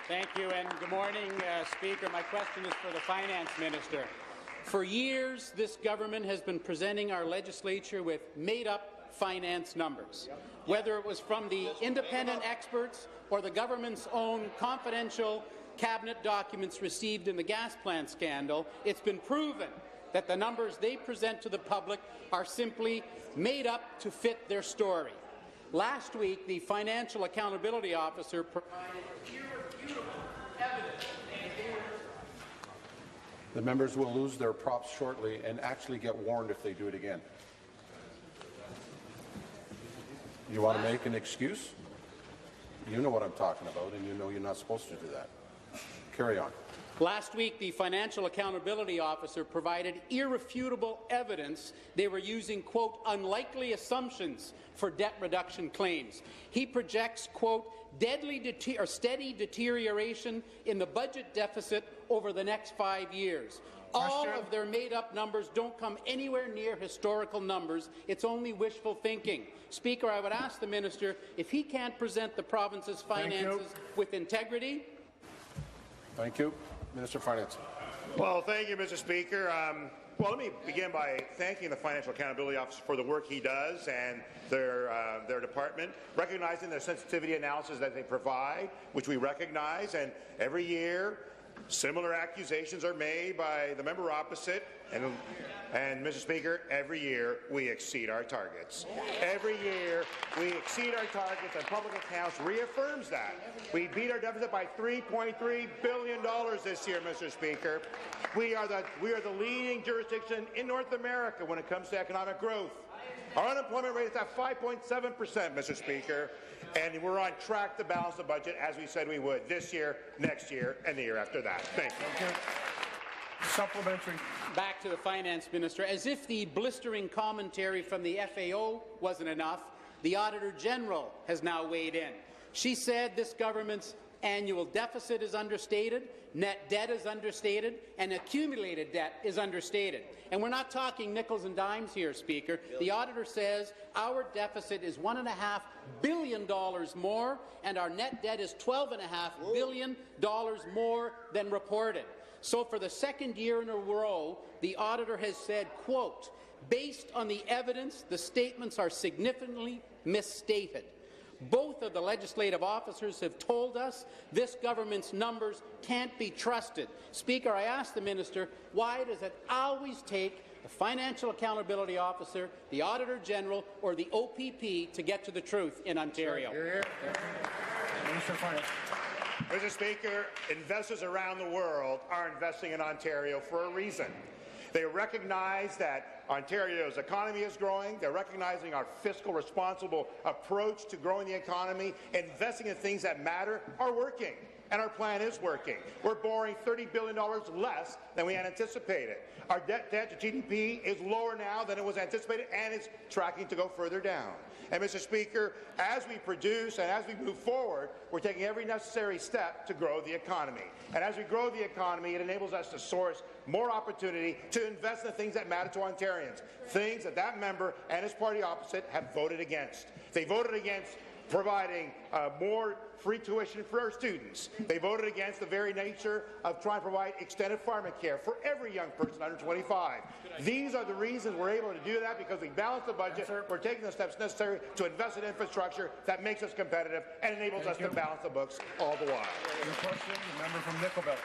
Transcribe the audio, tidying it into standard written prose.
Thank you, and good morning, Speaker. My question is for the Finance Minister. For years, this government has been presenting our legislature with made-up finance numbers. Whether it was from the independent experts or the government's own confidential cabinet documents received in the gas plant scandal, it's been proven that the numbers they present to the public are simply made up to fit their story. Last week, the Financial Accountability Officer provided irrefutable evidence. The members will lose their props shortly and actually get warned if they do it again. You want to make an excuse? You know what I'm talking about, and you know you're not supposed to do that. Carry on. Last week, the Financial Accountability Officer provided irrefutable evidence they were using, quote, unlikely assumptions for debt reduction claims. He projects, quote, steady deterioration in the budget deficit over the next 5 years. All of their made-up numbers don't come anywhere near historical numbers. It's only wishful thinking. Speaker, I would ask the minister if he can't present the province's finances with integrity. Thank you. Minister of Finance. Well, thank you, Mr. Speaker. Well, let me begin by thanking the Financial Accountability Officer for the work he does and their department, recognizing the sensitivity analysis that they provide, which we recognize, and every year similar accusations are made by the member opposite, and Mr. Speaker, every year we exceed our targets. Every year we exceed our targets, and public accounts reaffirms that. We beat our deficit by $3.3 billion this year, Mr. Speaker. We are the leading jurisdiction in North America when it comes to economic growth. Our unemployment rate is at 5.7%, Mr. Speaker, and we're on track to balance the budget as we said we would this year, next year, and the year after that. Thank you. Supplementary. Back to the Finance Minister. As if the blistering commentary from the FAO wasn't enough, the Auditor General has now weighed in. She said this government's annual deficit is understated, net debt is understated, and accumulated debt is understated. And we're not talking nickels and dimes here, Speaker. The auditor says our deficit is $1.5 billion more, and our net debt is $12.5 billion more than reported. So for the second year in a row, the auditor has said, quote, based on the evidence, the statements are significantly misstated. Both of the legislative officers have told us this government's numbers can't be trusted. Speaker, I ask the minister, why does it always take the Financial Accountability Officer, the Auditor General, or the OPP to get to the truth in Ontario? Mr. Speaker, investors around the world are investing in Ontario for a reason. They recognize that Ontario's economy is growing. They're recognizing our fiscal responsible approach to growing the economy, investing in things that matter are working. And our plan is working. We're borrowing $30 billion less than we had anticipated. Our debt to GDP is lower now than it was anticipated, and it's tracking to go further down. And, Mr. Speaker, as we produce and as we move forward, we're taking every necessary step to grow the economy. And as we grow the economy, it enables us to source more opportunity to invest in the things that matter to Ontarians, things that member and his party opposite have voted against. They voted against providing more free tuition for our students. They voted against the very nature of trying to provide extended pharmacare for every young person under 25. These are the reasons we're able to do that, because we balance the budget. We're taking the steps necessary to invest in infrastructure that makes us competitive and enables us to balance the books all the while. Your question, the member from Nickel Belt.